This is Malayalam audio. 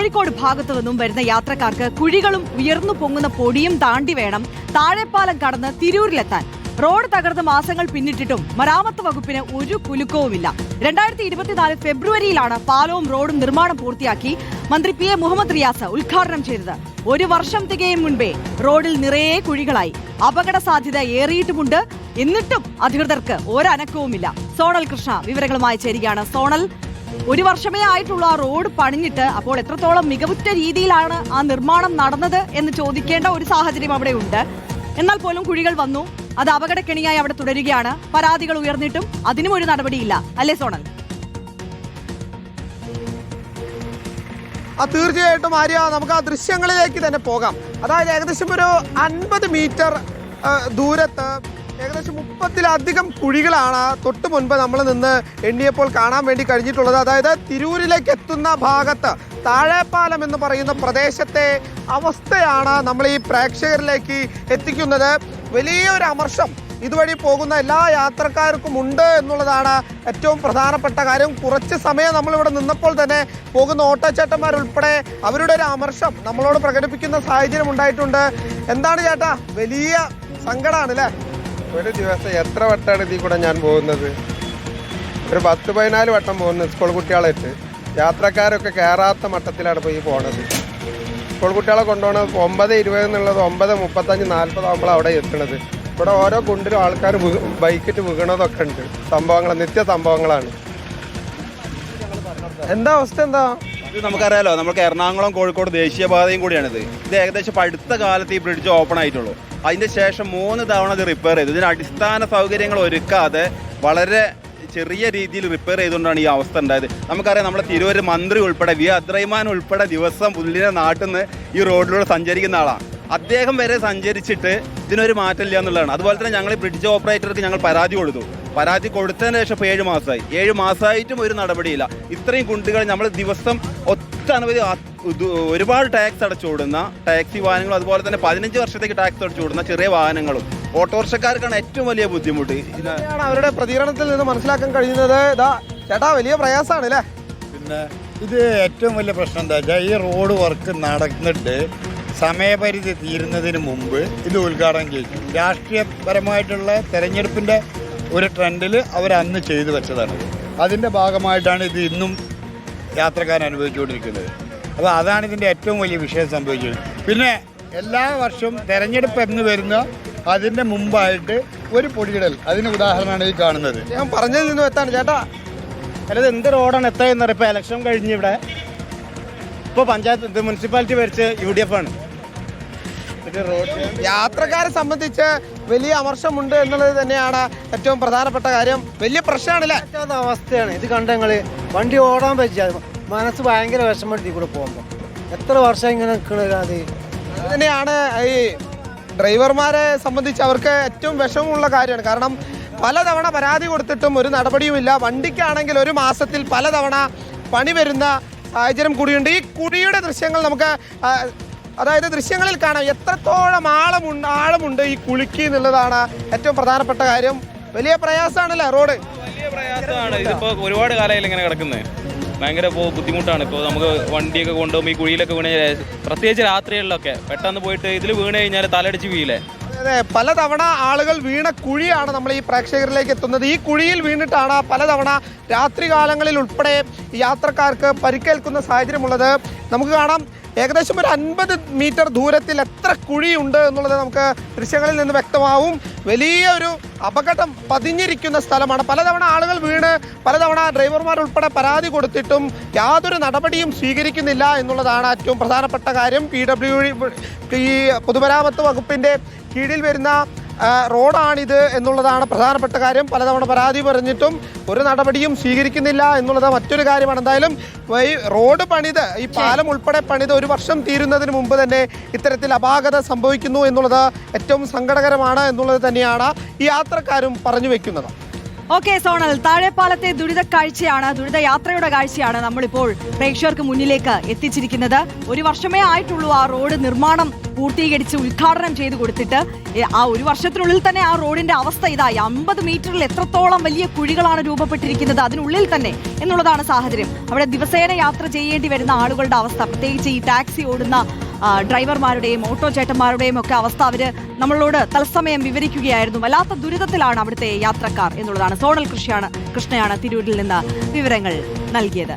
കോഴിക്കോട് ഭാഗത്തു നിന്നും വരുന്ന യാത്രക്കാർക്ക് കുഴികളും ഉയർന്നു പൊങ്ങുന്ന പൊടിയും താണ്ടി വേണം താഴെപ്പാലം കടന്ന് തിരൂരിലെത്താൻ. റോഡ് തകർന്ന് മാസങ്ങൾ പിന്നിട്ടിട്ടും മരാമത്ത് വകുപ്പിന് ഒരു കുലുക്കവുമില്ല. 2024 ഫെബ്രുവരിയിലാണ് പാലവും റോഡും നിർമ്മാണം പൂർത്തിയാക്കി മന്ത്രി പി എ മുഹമ്മദ് റിയാസ് ഉദ്ഘാടനം ചെയ്തത്. ഒരു വർഷം തികയും മുൻപേ റോഡിൽ നിറയെ കുഴികളായി. അപകട സാധ്യത ഏറിയിട്ടുമുണ്ട്. എന്നിട്ടും അധികൃതർക്ക് ഒരനക്കവുമില്ല. സോണൽ കൃഷ്ണ വിവരങ്ങളുമായി ചേരുകയാണ്. സോണൽ, ഒരു വർഷമേ ആയിട്ടുള്ള ആ റോഡ് പണിഞ്ഞിട്ട് അപ്പോൾ എത്രത്തോളം മികവുറ്റ രീതിയിലാണ് ആ നിർമ്മാണം നടന്നത് എന്ന് ചോദിക്കേണ്ട ഒരു സാഹചര്യം അവിടെ ഉണ്ട്. എന്നാൽ പോലും കുഴികൾ വന്നു. അത് അപകടക്കെണിയായി അവിടെ തുടരുകയാണ്. പരാതികൾ ഉയർന്നിട്ടും അതിനും ഒരു നടപടിയില്ല, അല്ലേ സോണൽ? തീർച്ചയായിട്ടും ആര്യ, നമുക്ക് ആ ദൃശ്യങ്ങളിലേക്ക് തന്നെ പോകാം. അതായത് ഏകദേശം ഒരു 50 മീറ്റർ ദൂരത്ത് ഏകദേശം 30-ലധികം കുഴികളാണ് തൊട്ട് മുൻപ് നമ്മൾ നിന്ന് എണ്ണിയപ്പോൾ കാണാൻ വേണ്ടി കഴിഞ്ഞിട്ടുള്ളത്. അതായത് തിരൂരിലേക്ക് എത്തുന്ന ഭാഗത്ത് താഴെപ്പാലം എന്ന് പറയുന്ന പ്രദേശത്തെ അവസ്ഥയാണ് നമ്മൾ ഈ പ്രേക്ഷകരിലേക്ക് എത്തിക്കുന്നത്. വലിയൊരു അമർഷം ഇതുവഴി പോകുന്ന എല്ലാ യാത്രക്കാർക്കും ഉണ്ട് എന്നുള്ളതാണ് ഏറ്റവും പ്രധാനപ്പെട്ട കാര്യം. കുറച്ച് സമയം നമ്മളിവിടെ നിന്നപ്പോൾ തന്നെ പോകുന്ന ഓട്ടോച്ചേട്ടന്മാരുൾപ്പെടെ അവരുടെ ഒരു അമർഷം നമ്മളോട് പ്രകടിപ്പിക്കുന്ന സാഹചര്യം ഉണ്ടായിട്ടുണ്ട്. എന്താണ് ചേട്ടാ, വലിയ സങ്കടമാണ് അല്ലേ? ഒരു ദിവസം എത്ര വട്ടമാണ് ഇതിൽ കൂടെ ഞാൻ പോകുന്നത്? ഒരു 10-14 വട്ടം പോകുന്നത് സ്കൂൾ കുട്ടികളായിട്ട്. യാത്രക്കാരൊക്കെ കയറാത്ത മട്ടത്തിലാണ് പോയി പോണത്. സ്കൂൾ കുട്ടികളെ കൊണ്ടുപോകണത് 9:20 എന്നുള്ളത് 9:35, 40 ആകുമ്പോൾ അവിടെ എത്തുന്നത്. ഇവിടെ ഓരോ കുണ്ടിലും ആൾക്കാർ ബൈക്കിട്ട് വീണതൊക്കെ ഉണ്ട്. സംഭവങ്ങൾ, നിത്യ സംഭവങ്ങളാണ്. എന്താ അവസ്ഥ? എന്താ ഇത് നമുക്കറിയാലോ, നമുക്ക് എറണാകുളം കോഴിക്കോട് ദേശീയപാതയും കൂടിയാണിത്. ഇത് ഏകദേശം അടുത്ത കാലത്ത് ഈ ബ്രിഡ്ജ് ഓപ്പൺ ആയിട്ടുള്ളൂ. അതിൻ്റെ ശേഷം 3 തവണ ഇത് റിപ്പയർ ചെയ്തു. ഇതിന് അടിസ്ഥാന സൗകര്യങ്ങൾ ഒരുക്കാതെ വളരെ ചെറിയ രീതിയിൽ റിപ്പയർ ചെയ്തുകൊണ്ടാണ് ഈ അവസ്ഥ ഉണ്ടായത്. നമുക്കറിയാം, നമ്മുടെ തിരുവൂർ മന്ത്രി ഉൾപ്പെടെ വി അബ്ദുറഹ്മാൻ ഉൾപ്പെടെ ദിവസം പുള്ളിയുടെ നാട്ടിൽ നിന്ന് ഈ റോഡിലൂടെ സഞ്ചരിക്കുന്ന ആളാണ്. അദ്ദേഹം വരെ സഞ്ചരിച്ചിട്ട് ഇതിനൊരു മാറ്റമില്ല എന്നുള്ളതാണ്. അതുപോലെ തന്നെ ഞങ്ങൾ ബ്രിഡ്ജ് ഓപ്പറേറ്റർക്ക് ഞങ്ങൾ പരാതി കൊടുത്തു. പരാതി കൊടുത്തതിന് ശേഷം ഇപ്പോൾ 7 മാസമായി. 7 മാസമായിട്ടും ഒരു നടപടിയില്ല. ഇത്രയും കുണ്ടുകൾ നമ്മൾ ദിവസം ഒട്ടനവധി ഒരുപാട് ടാക്സ് അടച്ചുവിടുന്ന ടാക്സി വാഹനങ്ങളും അതുപോലെ തന്നെ 15 വർഷത്തേക്ക് ടാക്സ് അടച്ചുവിടുന്ന ചെറിയ വാഹനങ്ങളും ഓട്ടോറിക്ഷക്കാർക്കാണ് ഏറ്റവും വലിയ ബുദ്ധിമുട്ട്. അവരുടെ പ്രതികരണത്തിൽ നിന്ന് മനസ്സിലാക്കാൻ കഴിയുന്നത്. ചേട്ടാ, വലിയ പ്രയാസമാണ് അല്ലേ? പിന്നെ ഇത് ഏറ്റവും വലിയ പ്രശ്നം എന്താ വെച്ചാൽ, ഈ റോഡ് വർക്ക് നടന്നിട്ട് സമയപരിധി തീരുന്നതിന് മുമ്പ് ഇത് ഉദ്ഘാടനം ചെയ്തു. രാഷ്ട്രീയപരമായിട്ടുള്ള തെരഞ്ഞെടുപ്പിൻ്റെ ഒരു ട്രെൻഡിൽ അവർ അന്ന് ചെയ്തു വെച്ചതാണ്. അതിൻ്റെ ഭാഗമായിട്ടാണ് ഇത് ഇന്നും യാത്രക്കാരൻ അനുഭവിച്ചുകൊണ്ടിരിക്കുന്നത്. അപ്പോൾ അതാണ് ഇതിൻ്റെ ഏറ്റവും വലിയ വിഷയം സംഭവിച്ചത്. പിന്നെ എല്ലാ വർഷവും തെരഞ്ഞെടുപ്പ് എന്ന് വരുന്ന അതിൻ്റെ മുമ്പായിട്ട് ഒരു പൊടിയിടൽ, അതിന് ഉദാഹരണമാണ് ഈ കാണുന്നത്. ഞാൻ പറഞ്ഞതിൽ നിന്നും എത്താണ് ചേട്ടാ. അല്ലാതെ എന്ത് റോഡാണ് എത്രയെന്ന് ഇപ്പോൾ ഇലക്ഷൻ കഴിഞ്ഞ് ഇവിടെ ഇപ്പോൾ പഞ്ചായത്ത് മുനിസിപ്പാലിറ്റി ഭരിച്ച് UDF ആണ്. യാത്രക്കാരെ സംബന്ധിച്ച് വലിയ അമർഷമുണ്ട് എന്നുള്ളത് തന്നെയാണ് ഏറ്റവും പ്രധാനപ്പെട്ട കാര്യം. വലിയ പ്രശ്നമാണല്ലേ? അവസ്ഥയാണ് ഇത്. കണ്ട ഞങ്ങൾ വണ്ടി ഓടാൻ പറ്റില്ല. മനസ്സ് ഭയങ്കര വിഷമത്തിൽ കൂടെ പോകുമ്പോൾ എത്ര വർഷം ഇങ്ങനെ നിൽക്കുന്നത്. അത് തന്നെയാണ് ഈ ഡ്രൈവർമാരെ സംബന്ധിച്ച് അവർക്ക് ഏറ്റവും വിഷമമുള്ള കാര്യമാണ്. കാരണം പലതവണ പരാതി കൊടുത്തിട്ടും ഒരു നടപടിയുമില്ല. വണ്ടിക്കാണെങ്കിൽ ഒരു മാസത്തിൽ പലതവണ പണി വരുന്ന സാഹചര്യം കൂടിയുണ്ട്. ഈ കുഴിയുടെ ദൃശ്യങ്ങൾ നമുക്ക്, അതായത് ദൃശ്യങ്ങളിൽ കാണാം എത്രത്തോളം ആഴമുണ്ട് ഈ കുഴിക്ക് എന്നുള്ളതാണ് ഏറ്റവും പ്രധാനപ്പെട്ട കാര്യം. വലിയ പ്രയാസമാണല്ലേ റോഡ്? വലിയ പ്രയാസമാണ്. ഇതിപ്പോൾ ഒരുപാട് കാലമായില്ല ഇങ്ങനെ കിടക്കുന്നത്. ഭയങ്കര ബുദ്ധിമുട്ടാണ്. ഇപ്പോൾ നമുക്ക് വണ്ടിയൊക്കെ കൊണ്ടുപോകുമ്പോൾ ഈ കുഴിയിലൊക്കെ വീണ്, പ്രത്യേകിച്ച് രാത്രികളിലൊക്കെ പെട്ടെന്ന് പോയിട്ട് ഇതിൽ വീണ് കഴിഞ്ഞാൽ തലടിച്ച് വീഴേ. അതെ, പലതവണ ആളുകൾ വീണ കുഴിയാണ് നമ്മൾ ഈ പ്രേക്ഷകരിലേക്ക് എത്തുന്നത്. ഈ കുഴിയിൽ വീണിട്ടാണ് പലതവണ രാത്രികാലങ്ങളിൽ ഉൾപ്പെടെ യാത്രക്കാർക്ക് പരിക്കേൽക്കുന്ന സാഹചര്യമുള്ളത്. നമുക്ക് കാണാം ഏകദേശം ഒരു 50 മീറ്റർ ദൂരത്തിൽ എത്ര കുഴിയുണ്ട് എന്നുള്ളത് നമുക്ക് ദൃശ്യങ്ങളിൽ നിന്ന് വ്യക്തമാവും. വലിയൊരു അപകടം പതിഞ്ഞിരിക്കുന്ന സ്ഥലമാണ്. പലതവണ ആളുകൾ വീണ് പലതവണ ഡ്രൈവർമാർ ഉൾപ്പെടെ പരാതി കൊടുത്തിട്ടും യാതൊരു നടപടിയും സ്വീകരിക്കുന്നില്ല എന്നുള്ളതാണ് ഏറ്റവും പ്രധാനപ്പെട്ട കാര്യം. ഈ പൊതുമരാമത്ത് വകുപ്പിൻ്റെ കീഴിൽ വരുന്ന റോഡാണിത് എന്നുള്ളതാണ് പ്രധാനപ്പെട്ട കാര്യം. പലതവണ പരാതി പറഞ്ഞിട്ടും ഒരു നടപടിയും സ്വീകരിക്കുന്നില്ല എന്നുള്ളത് മറ്റൊരു കാര്യമാണ്. എന്തായാലും ഈ റോഡ് പണിത്, ഈ പാലം ഉൾപ്പെടെ പണിത് 1 വർഷം തീരുന്നതിന് മുമ്പ് തന്നെ ഇത്തരത്തിൽ അപാകത സംഭവിക്കുന്നു എന്നുള്ളത് ഏറ്റവും സങ്കടകരമാണ് എന്നുള്ളത് തന്നെയാണ് ഈ യാത്രക്കാരും പറഞ്ഞു വെക്കുന്നത്. ഓക്കെ സോണൽ, താഴെപ്പാലത്തെ ദുരിത യാത്രയുടെ കാഴ്ചയാണ് നമ്മളിപ്പോൾ പ്രേക്ഷകർക്ക് മുന്നിലേക്ക് എത്തിച്ചിരിക്കുന്നത്. 1 വർഷമേ ആയിട്ടുള്ളൂ ആ റോഡ് നിർമ്മാണം പൂർത്തീകരിച്ച് ഉദ്ഘാടനം ചെയ്ത് കൊടുത്തിട്ട് ആ ഒരു വർഷത്തിനുള്ളിൽ തന്നെ ആ റോഡിന്റെ അവസ്ഥ ഇതായി. 50 മീറ്ററിൽ എത്രത്തോളം വലിയ കുഴികളാണ് രൂപപ്പെട്ടിരിക്കുന്നത് അതിനുള്ളിൽ തന്നെ എന്നുള്ളതാണ് സാഹചര്യം. അവിടെ ദിവസേന യാത്ര ചെയ്യേണ്ടി വരുന്ന ആളുകളുടെ അവസ്ഥ, പ്രത്യേകിച്ച് ഈ ടാക്സി ഓടുന്ന ഡ്രൈവർമാരുടെയും ഓട്ടോ ചേട്ടന്മാരുടെയും ഒക്കെ അവസ്ഥ അവര് നമ്മളോട് തത്സമയം വിവരിക്കുകയായിരുന്നു. വല്ലാത്ത ദുരിതത്തിലാണ് അവിടുത്തെ യാത്രക്കാർ എന്നുള്ളതാണ്. സോണൽ കൃഷ്ണയാണ് തിരൂരിൽ നിന്ന് വിവരങ്ങൾ നൽകിയത്.